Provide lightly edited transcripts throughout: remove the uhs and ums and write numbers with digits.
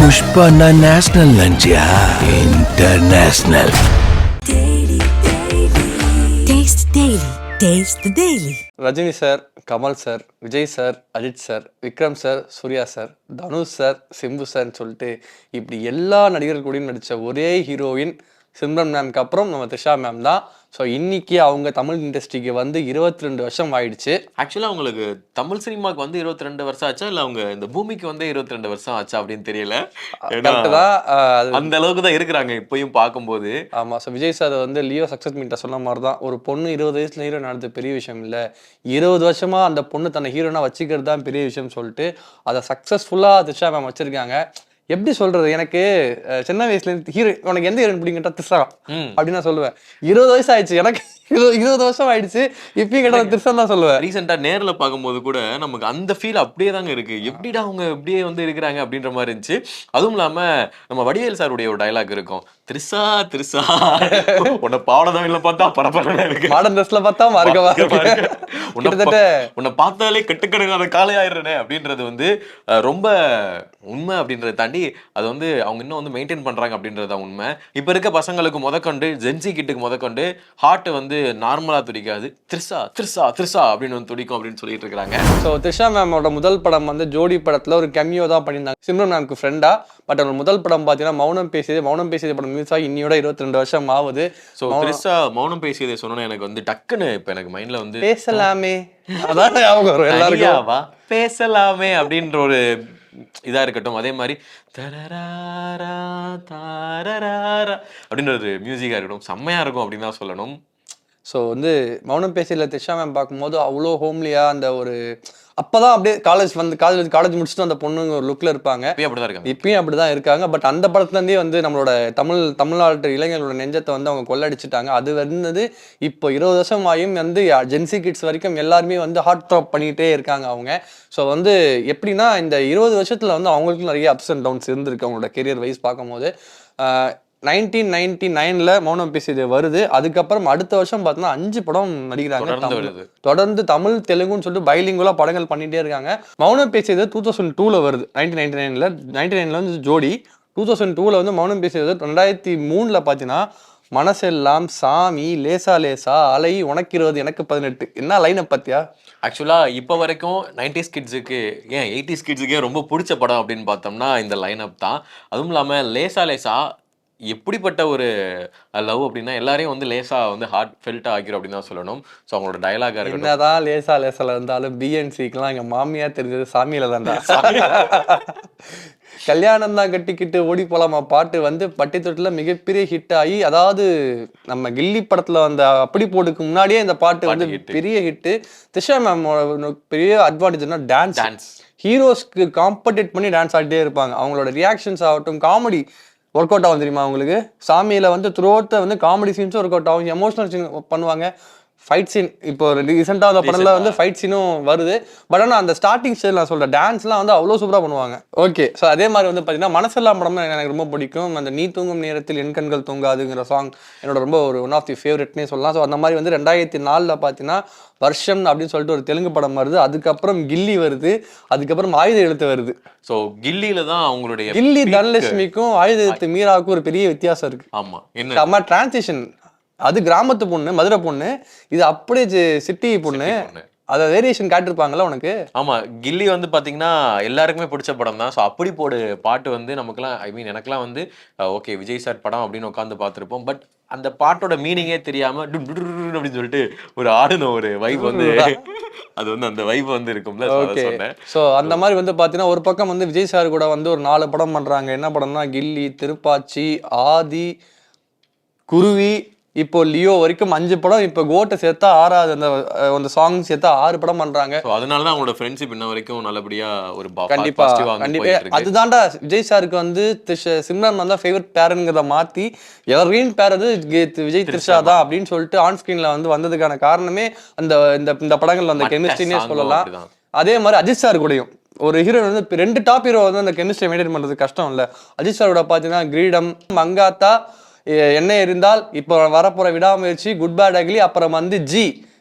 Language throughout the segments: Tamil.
புஷ்பா நேஷனல் லஞ்சியா international. Rajini sir, Kamal sir, Vijay sir, Ajith sir, Vikram sir, Surya sir, Dhanush sir, Simbu சார்னு சொல்லிட்டு இப்படி எல்லா நடிகர்கள் கூடயும் நடித்த ஒரே ஹீரோயின் சிம்ரன் மேம்க்கு அப்புறம் நம்ம த்ரிஷா மேம் தான். ஸோ இன்னைக்கு அவங்க தமிழ் இண்டஸ்ட்ரிக்கு வந்து 22 வருஷம் ஆயிடுச்சு. ஆக்சுவலாக அவங்களுக்கு தமிழ் சினிமாவுக்கு வந்து 22 வருஷம் ஆச்சா, இல்லை அவங்க இந்த பூமிக்கு வந்து 22 வருஷம் ஆச்சா அப்படின்னு தெரியல. அந்த அளவுக்கு தான் இருக்கிறாங்க இப்பயும் பார்க்கும்போது. ஆமாம். ஸோ விஜய் சார் வந்து லியோ சக்ஸஸ் மீட்டை சொன்ன மாதிரி தான், ஒரு பொண்ணு 20 வயசுல ஹீரோ நடந்த பெரிய விஷயம் இல்லை, 20 வருஷமா அந்த பொண்ணு தன்னை ஹீரோனா வச்சுக்கிறது தான் பெரிய விஷயம் சொல்லிட்டு அதை சக்ஸஸ்ஃபுல்லாக த்ரிஷா மேம் வச்சிருக்காங்க. எப்படி சொல்றது, எனக்கு சின்ன வயசுல இருந்து ஹீரோ உனக்கு எந்த ஹீரோயின் பிடிங்கிட்டா த்ரிஷா அப்படின்னு நான் சொல்லுவேன். 20 வயசு ஆயிடுச்சு, எனக்கு 20 வருஷம் ஆயிடுச்சு, இப்பயும் கேட்டா த்ரிஷா தான் சொல்லுவேன். ரீசெண்டா நேர்ல பார்க்கும்போது கூட நமக்கு அந்த ஃபீல் அப்படியே தாங்க இருக்கு. எப்படிடா அவங்க இப்படியே வந்து இருக்கிறாங்க அப்படின்ற மாதிரி இருந்துச்சு. அதுவும் இல்லாம நம்ம வடிவேல் சாருடைய ஒரு டைலாக் இருக்கும், த்ரிஷா த்ரிஷா உன்னை பாவடதான் இல்ல பார்த்தா பரபரன்னு இருக்கு, மாடர்ன் ட்ரெஸ்ல பார்த்தா மார்க்கவா உன்னை பார்த்தாலே கட்டுக்கடுங்காத காலை ஆயிடுறேனே அப்படின்றது வந்து ரொம்ப உண்மை. அப்படின்றத தாண்டி அது வந்து அவங்க இன்னும் வந்து மெயின்டைன் பண்றாங்க அப்படின்றது தான் உண்மை. இப்ப இருக்க பசங்களுக்கு முதற்கொண்டு ஜென்சி கிட்டுக்கு முதற்கொண்டு ஹார்ட் வந்து நார்மலா துடிக்காது, த்ரிஷா த்ரிஷா த்ரிஷா அப்படின்னு வந்து துடிக்கும் அப்படின்னு சொல்லிட்டு இருக்காங்க. ஸோ த்ரிஷா மேமோட முதல் படம் வந்து ஜோடி படத்துல ஒரு கெமியோ தான் பண்ணியிருந்தாங்க சிம்ரன் மேம்க்கு ஃப்ரெண்டா. பட் அவங்க முதல் படம் பார்த்தீங்கன்னா மௌனம் பேசியது படம் மியூஸ் ஆகி இன்னியோட 22 வருஷம் ஆகுது. ஸோ த்ரிஷா மௌனம் பேசியதை சொன்னோன்னா எனக்கு வந்து டக்குன்னு இப்போ எனக்கு மைண்ட்ல வந்து பேசலாமே அதான் ஞாபகம் வரும் எல்லாருக்கும். பேசலாமே அப்படின்ற ஒரு இதா இருக்கட்டும். அதே மாதிரி அப்படின்ற ஒரு மியூசிக்கா இருக்கட்டும், செம்மையா இருக்கும் அப்படின்னு தான் சொல்லணும். ஸோ வந்து மௌனம் பேசியில் த்ரிஷா மேம் பார்க்கும்போது அவ்வளோ ஹோம்லியா அந்த ஒரு அப்போதான் அப்படியே காலேஜ் முடிச்சுட்டு அந்த பொண்ணுங்க ஒரு லுக்கில் இருப்பாங்க. இப்பயும் அப்படிதான் இருக்காங்க. பட் அந்த படத்துலேருந்தே வந்து நம்மளோட தமிழ்நாட்டு இளைஞர்களோட நெஞ்சத்தை வந்து அவங்க கொள்ளடிச்சிட்டாங்க. அது வந்து இப்போ 20 வருஷம் ஆகியும் வந்து ஜென்சி கிட்ஸ் வரைக்கும் எல்லாருமே வந்து ஹார்ட் ட்ராப் பண்ணிகிட்டே இருக்காங்க அவங்க. ஸோ வந்து எப்படின்னா இந்த 20 வருஷத்தில் வந்து அவங்களுக்கும் நிறைய அப்ஸ் அண்ட் டவுன்ஸ் இருந்திருக்கு அவங்களோட கெரியர் வைஸ் பார்க்கும்போது. 1999 மௌனம் பேசியது வருது. அதுக்கப்புறம் அடுத்த வருஷம் பார்த்தோன்னா 5 படம் நடிக்கிறாங்க தொடர்ந்து, தமிழ் தெலுங்குன்னு சொல்லிட்டு பைலிங்குலா படங்கள் பண்ணிட்டே இருக்காங்க. மௌனம் பேசியது 2002 வருது. 1999 வந்து ஜோடி, 2002 வந்து மௌனம் பேசியது. 2003 பார்த்தீங்கன்னா மனசெல்லாம், சாமி, லேசா லேசா, அலை, உனக்கு 20 எனக்கு 18. என்ன லைனை பத்தியா? ஆக்சுவலா இப்போ வரைக்கும் 90s கிட்ஸுக்கு ஏன் 80s கிட்ஸுக்கே ரொம்ப பிடிச்ச படம் அப்படின்னு பார்த்தோம்னா இந்த லைனப் தான். அதுவும் இல்லாமல் லேசா லேசா எப்படிப்பட்ட ஒரு லவ் அப்படின்னா எல்லாரையும் வந்து லேசா வந்து ஹார்ட் ஃபெல்ட் ஆகிரும் அப்படின்னு தான் சொல்லணும். ஸோ அவங்களோட டைலாகா இருக்கு, என்னதான் லேசா லேசால இருந்தாலும் பிஎன்சிக்கெல்லாம் எங்க மாமியா தெரிஞ்சது சாமியில தான்டா. கல்யாணம் தான் கட்டிக்கிட்டு ஓடி போலாமா பாட்டு வந்து பட்டி தொட்டில மிகப்பெரிய ஹிட் ஆகி, அதாவது நம்ம கில்லி படத்துல வந்த அப்படி போட்டுக்கு முன்னாடியே இந்த பாட்டு வந்து பெரிய ஹிட்டு. த்ரிஷா மேம் பெரிய அட்வான்டேஜ்னா டான்ஸ். ஹீரோஸ்க்கு காம்படேட் பண்ணி டான்ஸ் ஆடிட்டே இருப்பாங்க. அவங்களோட ரியாக்ஷன்ஸ் ஆகட்டும், காமெடி ஒர்க் அவுட் ஆகும் தெரியுமா உங்களுக்கு. சாமியில வந்து த்ரூ அவுட் வந்து காமெடி சீன்ஸும் ஒர்க் அவுட் ஆகும், எமோஷனல் சீன் பண்ணுவாங்க, ஃபைட் சீன் இப்போ ரீசெண்டாக அந்த படம்ல வந்து ஃபைட் சீனும் வருது. பட் ஆனால் அந்த ஸ்டார்டிங் ஸ்டேஜ் நான் சொல்கிறேன் டான்ஸ்லாம் வந்து அவ்வளோ சூப்பராக பண்ணுவாங்க. ஓகே. ஸோ அதே மாதிரி வந்து பார்த்தீங்கன்னா மனசெல்லாம் படம் எனக்கு ரொம்ப பிடிக்கும். அந்த நீ தூங்கும் நேரத்தில் என் கண்கள் தூங்காதுங்கிற சாங் என்னோட ரொம்ப ஒரு ஒன் ஆஃப் தி ஃபேவரட்னே சொல்லலாம். ஸோ அந்த மாதிரி வந்து 2004 பார்த்தீங்கன்னா வருஷம் அப்படின்னு சொல்லிட்டு ஒரு தெலுங்கு படம் வருது. அதுக்கப்புறம் கில்லி வருது. அதுக்கப்புறம் ஆயுத எழுத்து வருது. ஸோ கில்லியில தான் அவங்களுடைய கில்லி தனலட்சுமிக்கும் ஆயுத எழுத்து மீராவுக்கும் ஒரு பெரிய வித்தியாசம் இருக்கு. ஆமா, என்ன டிரான்சிஷன். அது கிராமத்து பொண்ணு, மதுரை பொண்ணு, இது அப்படியே சிட்டி பொண்ணு. அதை வேரியேஷன் காட்டிருப்பாங்கல்ல உனக்கு. ஆமா, கில்லி வந்து பாத்தீங்கன்னா எல்லாருக்குமே பிடிச்ச படம் தான். ஸோ அப்படி போடு பாட்டு வந்து நமக்குலாம், ஐ மீன் எனக்குலாம் வந்து ஓகே விஜய் சார் படம் அப்படின்னு உட்காந்து பார்த்துருப்போம். பட் அந்த பாட்டோட மீனிங்கே தெரியாம அப்படின்னு சொல்லிட்டு ஒரு ஆடுன ஒரு வைப் வந்து அது வந்து அந்த வைப் வந்து இருக்கும்ல. ஸோ அந்த மாதிரி வந்து பார்த்தீங்கன்னா ஒரு பக்கம் வந்து விஜய் சார் கூட வந்து ஒரு 4 படம் பண்றாங்க. என்ன படம்னா கில்லி, திருப்பாச்சி, ஆதி, குருவி, இப்போ லியோ வரைக்கும் 5 படம். இப்போ கோட்டை சேர்த்தா 6வது அந்த சாங் சேர்த்தா 6 படம் பண்றாங்க. அதனால தான் அவங்களோட ஃப்ரெண்ட்ஷிப் இன்ன வரைக்கும் நல்லபடியா ஒரு கண்டிப்பா. அதுதான்டா விஜய் சாருக்கு வந்து சிம்ரன் வந்து ஃபேவரட் பேருங்கிறத மாத்தி எவர்கிரீன் பேர் அது விஜய் த்ரிஷா தான் அப்படின்னு சொல்லிட்டு ஆன் ஸ்கிரீன்ல வந்து வந்ததுக்கான காரணமே இந்த படங்கள்ல அந்த கெமிஸ்ட்ரினே சொல்லலாம். அதே மாதிரி அஜித் சார் கூடயும் ஒரு ஹீரோ வந்து 2 டாப் ஹீரோ வந்து அந்த கெமிஸ்ட்ரி மெயின்டைன் பண்றது கஷ்டம் இல்ல. அஜித் சாரோட பாத்தீங்கன்னா கிரீடம், மங்காத்தா, என்ன இருந்தால், இப்போ வரப்போற விடாமுயற்சி, குட் பேட் அக்லி, அப்புறம் வந்து ஜி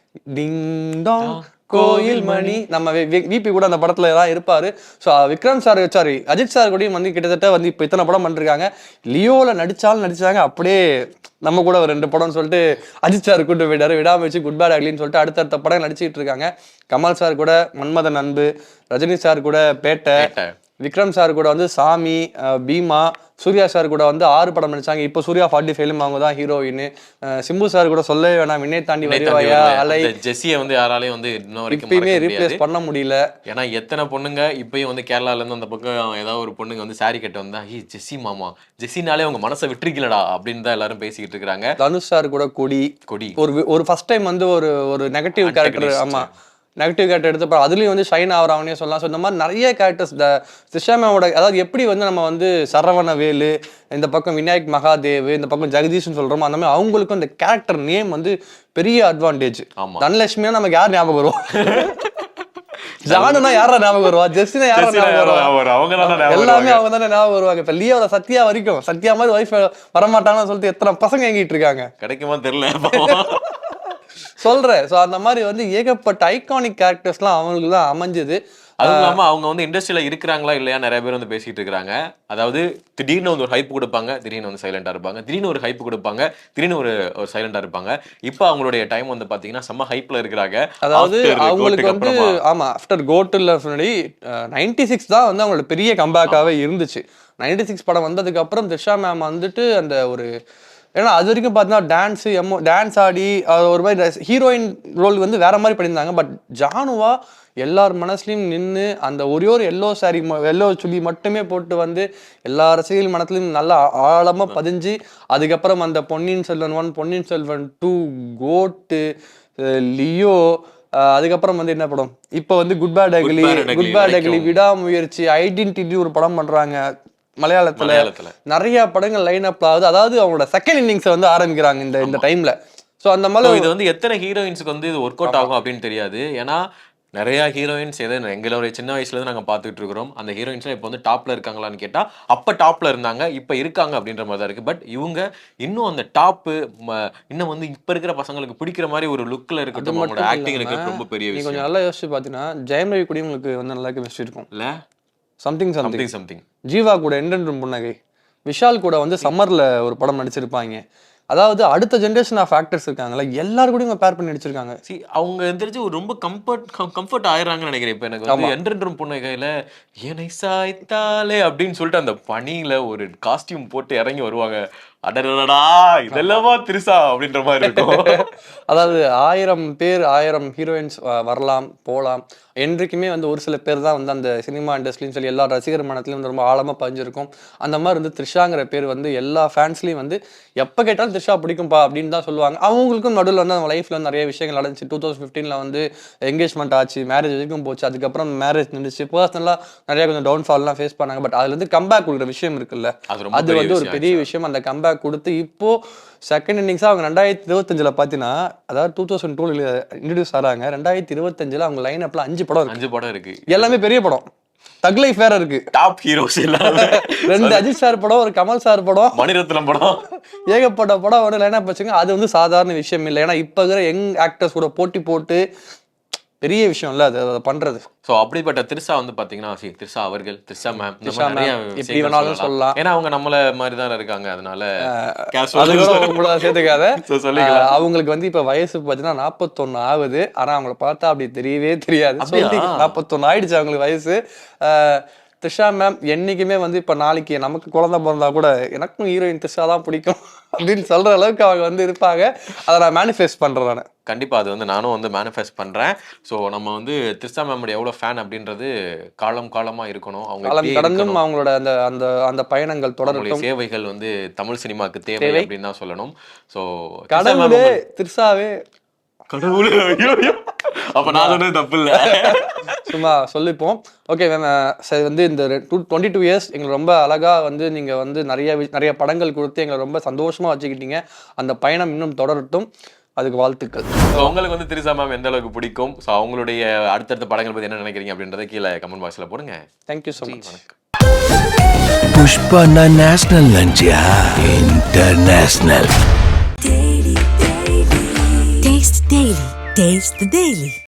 டிங் டாங் கோயில் மணி. நம்ம விபி கூட அந்த படத்துல தான் இருப்பாரு. So Vikram sir sorry Ajith sir கூடயும் வந்து கிட்டத்தட்ட வந்து இப்போ இத்தனை படம் பண்ணிருக்காங்க. லியோல நடிச்சாங்க அப்படியே நம்ம கூட ஒரு 2 படம்னு சொல்லிட்டு அஜித் சார் கூட்டு போயிட்டாரு. விடாமச்சு குட் பேட் அக்லின்னு சொல்லிட்டு அடுத்தடுத்த படம் நடிச்சுட்டு இருக்காங்க. கமல் சார் கூட மன்மதன் அன்பு, ரஜினி சார் கூட பேட்டை, விக்ரம் சார் கூட வந்து சாமி, பீமா, சூர்யா சார் கூட வந்து 6 படம் நடிச்சாங்க. இப்போ சூர்யா 45 அவங்க தான் ஹீரோயின். சிம்பு சார் கூட சொல்லவே வேணாம், விண்ணை தாண்டி வருவாயா, அலை. ஜெஸ்ஸியை வந்து யாராலையும் வந்து இன்னும் வரைக்கும் இப்பயுமே ரீப்ளேஸ் பண்ண முடியல. ஏன்னா எத்தனை பொண்ணுங்க இப்பயும் வந்து கேரளால இருந்து அந்த பக்கம் ஏதாவது ஒரு பொண்ணுங்க வந்து சாரி கட்ட வந்தா ஜெஸ்ஸி மாமா, ஜெஸ்ஸினாலே அவங்க மனசை விட்டுருக்கலடா அப்படின்னு தான் எல்லாரும் பேசிக்கிட்டு இருக்காங்க. தனுஷ் சார் கூட கொடி ஒரு ஃபர்ஸ்ட் டைம் வந்து ஒரு நெகட்டிவ் கேரக்டர், ஆமா நெகட்டிவ் கேரக்டர் எடுத்தப்ப அதுலயும் வந்து ஷைன் ஆகிறாங்கன்னே சொல்லலாம். ஸோ இந்த மாதிரி நிறைய கேரக்டர்ஸ் திரிஷாமோட, அதாவது எப்படி வந்து நம்ம வந்து சரவண வேலு, இந்த பக்கம் விநாயக் மகாதேவ், இந்த பக்கம் ஜெகதீஷ்னு சொல்றோமோ அந்த மாதிரி அவங்களுக்கும் இந்த கேரக்டர் நேம் வந்து பெரிய அட்வான்டேஜ். தனலட்சுமியா நமக்கு யார் ஞாபகம் வரும்? ஜானுனா யாரா ஞாபகம் வருவா? ஜெஸ்டினா யாரா ஞாபகம் வருவா? எல்லாமே அவங்க தானே ஞாபகம் வருவாங்க. இப்ப லியோட சத்யா வரைக்கும் சத்யா மாதிரி ஒய்ஃப் வரமாட்டாங்கன்னு சொல்லிட்டு எத்தனை பசங்க எங்கிட்டு இருக்காங்க, கிடைக்குமா தெரியல சொல்றேன். ஸோ அந்த மாதிரி வந்து ஏகப்பட்ட ஐகானிக் கேரக்டர்ஸ்லாம் அவங்களுக்கு தான் அமைஞ்சது. அதுவும் இல்லாம அவங்க வந்து இண்டஸ்ட்ரியில இருக்கிறாங்களா இல்லையா நிறைய பேர் வந்து பேசிட்டு இருக்காங்க. அதாவது திடீர்னு வந்து ஒரு ஹைப் கொடுப்பாங்க, திடீர்னு வந்து சைலண்டா இருப்பாங்க, திடீர்னு ஒரு ஹைப் கொடுப்பாங்க, திடீர்னு ஒரு சைலண்டா இருப்பாங்க. இப்போ அவங்களுடைய டைம் வந்து பாத்தீங்கன்னா செம்ம ஹைப்ல இருக்கிறாங்க. அதாவது அவங்களுக்கு வந்து ஆமா ஆஃப்டர் கோட்டுல 96 தான் வந்து அவங்களோட பெரிய கம்பேக்காவே இருந்துச்சு. 96 படம் வந்ததுக்கு அப்புறம் திரிஷா மேம் வந்துட்டு அந்த ஒரு, ஏன்னா அது வரைக்கும் பார்த்தீங்கன்னா டான்ஸ் ஆடி ஒரு மாதிரி ஹீரோயின் ரோல் வந்து வேற மாதிரி பண்ணியிருந்தாங்க. பட் ஜானுவா எல்லார் மனசுலையும் நின்று அந்த ஒரே ஒரு எல்லோ சுடி மட்டுமே போட்டு வந்து எல்லா ரசிகர்கள் மனசுலையும் நல்லா ஆழமா பதிஞ்சு, அதுக்கப்புறம் அந்த பொன்னியின் செல்வன் 1, பொன்னியின் செல்வன் 2, கோட்டு, லியோ, அதுக்கப்புறம் வந்து என்ன படம் இப்போ வந்து குட் பேட் அக்லி, விடாமுயற்சி, ஐடென்டிட்டி ஒரு படம் பண்றாங்க மலையாளத்துல. நிறைய படங்கள் லைன் அப் ஆகுது. அதாவது அவங்களோட செகண்ட் இன்னிங்ஸை வந்து ஆரம்பிக்கிறாங்க இந்த டைம்ல. ஸோ அந்த மாதிரி இது வந்து எத்தனை ஹீரோயின்ஸுக்கு வந்து இது ஒர்க் அவுட் ஆகும் அப்படின்னு தெரியாது. ஏன்னா நிறைய ஹீரோயின்ஸ் எங்களுடைய சின்ன வயசுல இருந்து நாங்க பாத்துட்டு இருக்கிறோம். அந்த ஹீரோயின்ஸ்லாம் இப்போ வந்து டாப்ல இருக்காங்களான்னு கேட்டா அப்ப டாப்ல இருந்தாங்க, இப்ப இருக்காங்க அப்படின்ற மாதிரி தான் இருக்கு. பட் இவங்க இன்னும் அந்த டாப்பு இன்னும் வந்து இப்ப இருக்கிற பசங்களுக்கு பிடிக்கிற மாதிரி ஒரு லுக்ல இருக்கட்டும், அவங்களோட ஆக்டிங் இருக்கு, ரொம்ப பெரிய விஷயம். கொஞ்சம் நல்லா யோசிச்சு பாத்தீங்கன்னா ஜெயம் ரவி கூட உங்களுக்கு வந்து நல்லா கெமிஸ்ட்ரி இருக்கும் இல்ல? சம்திங் ஜீவா கூட எண்டென்றும் புன்னகை, விஷால் கூட வந்து சம்மர்ல ஒரு படம் நடிச்சிருப்பாங்க. அதாவது அடுத்த ஜென்ரேஷன் ஆஃப் ஆக்டர்ஸ் இருக்காங்கல்ல, எல்லாரும் கூட பேர் பண்ணி நடிச்சிருக்காங்க. அவங்க தெரிஞ்சு ரொம்ப கம்ஃபர்ட் ஆயிடுறாங்கன்னு நினைக்கிறேன். இப்போ எனக்கு வந்து எண்டென்றும் புன்னகையில ஏனை சாய்த்தாலே அப்படின்னு சொல்லிட்டு அந்த பனியில ஒரு காஸ்டியூம் போட்டு இறங்கி வருவாங்க. அடடா இதெல்லாமா திரிசா அப்படின்ற மாதிரி இருக்கும். அதாவது 1000 பேர் 1000 ஹீரோயின்ஸ் வரலாம் போகலாம், என்றைக்குமே வந்து ஒரு சில பேர் தான் வந்து அந்த சினிமா இண்டஸ்ட்ரின்னு சொல்லி எல்லா ரசிகர் மனத்துலையும் வந்து ரொம்ப ஆழமா பதிஞ்சிருக்கும். அந்த மாதிரி வந்து த்ரிஷாங்கிற பேர் வந்து எல்லா ஃபேன்ஸ்லையும் வந்து எப்போ கேட்டாலும் த்ரிஷா பிடிக்கும்பா அப்படின்னு தான் சொல்லுவாங்க. அவங்களுக்கும் நடுவில் வந்து அவங்க லைஃப்ல நிறைய விஷயங்கள் நடந்துச்சு. 2015 வந்து என்கேஜ்மெண்ட் ஆச்சு, மேரேஜ் வரைக்கும் போச்சு, அதுக்கப்புறம் மேரேஜ் நின்றுச்சு. பர்சனலா நிறைய கொஞ்சம் டவுன்ஃபால்லாம் ஃபேஸ் பண்ணாங்க. பட் அதுல இருந்து கம்பேக் கொடுக்குற விஷயம் இருக்குல்ல, அது வந்து ஒரு பெரிய விஷயம். அந்த கம்பேக் கொடுத்து இப்போ செகண்ட் இன்னிங்ஸா அவங்க 2025 பாத்தீங்கன்னா, அதாவது 2002 இன்ட்ரடியூஸ் ஆறாங்க, 2025 அவங்க லைன் அப்ல 5 படம் இருக்கு. எல்லாமே பெரிய படம். தக் லைஃப் வேற இருக்கு, டாப் ஹீரோஸ் எல்லாமே. 2 அஜித் சார் படம், ஒரு கமல் சார் படம், மணிரத்னம் படம், ஏகப்பட்ட படம் வந்து லைன் அப் வச்சுங்க. அது வந்து சாதாரண விஷயம் இல்லை. ஏன்னா இப்ப இருக்கிற யங் ஆக்டர்ஸ் கூட போட்டி போட்டு பெரிய விஷயம் இல்ல அது பண்றது. சோ அப்படிப்பட்ட திரிஷா வந்து பாத்தீங்கன்னா, திரிஷா அவர்கள், திரிஷா மேம் எப்படி வேணாலும் சொல்லலாம். ஏன்னா அவங்க நம்மள மாதிரி தான் இருக்காங்க, அதனால சேர்த்துக்காத. அவங்களுக்கு வந்து இப்ப வயசு பாத்தீங்கன்னா 41 ஆகுது. ஆனா அவங்கள பார்த்தா அப்படி தெரியவே தெரியாது. 41 ஆயிடுச்சு அவங்களுக்கு வயசு. த்ரிஷா மேம் என்னைக்குமே வந்து இப்ப நாளைக்கு நமக்கு குழந்தை பிறந்தா கூட எனக்கும் ஹீரோயின் த்ரிஷா தான் பிடிக்கும் அப்படின்னு சொல்ற அளவுக்கு அவங்க வந்து இருப்பாங்க. அதை நான் மேனிஃபெஸ்ட் பண்றேன். நான் கண்டிப்பா அது வந்து நானும் வந்து மேனிஃபெஸ்ட் பண்றேன். ஸோ நம்ம வந்து த்ரிஷா மேமோட எவ்வளவு ஃபேன் அப்படின்றது காலமா இருக்கணும். அவங்க கடந்தும் அவங்களோட அந்த அந்த அந்த பயணங்கள் தொடரும், சேவைகள் வந்து தமிழ் சினிமாக்கு தேவை அப்படின்னு தான் சொல்லணும். ஸோ கடவுளே த்ரிஷாவே கடவுளே, அப்ப நான் சொன்னது தப்பு இல்ல, சும்மா சொல்லிப்போம். ஓகே மேம், சரி வந்து இந்த 22 இயர்ஸ் எங்களை ரொம்ப அழகா வந்து நீங்க வந்து நிறைய படங்கள் கொடுத்து எங்களை ரொம்ப சந்தோஷமா வச்சுக்கிட்டீங்க. அந்த பயணம் இன்னும் தொடரட்டும், அதுக்கு வாழ்த்துக்கள். உங்களுக்கு வந்து திரிஷா மேம் எந்த அளவுக்கு பிடிக்கும், ஸோ அவங்களுடைய அடுத்தடுத்த படங்கள் பத்தி என்ன நினைக்கிறீங்க அப்படின்றத கீழே கமெண்ட் பாக்ஸ்ல போடுங்க. Thank you so much. Pushpa national லஞ்சியா இன்டர்நேஷனல். Taste the Daily.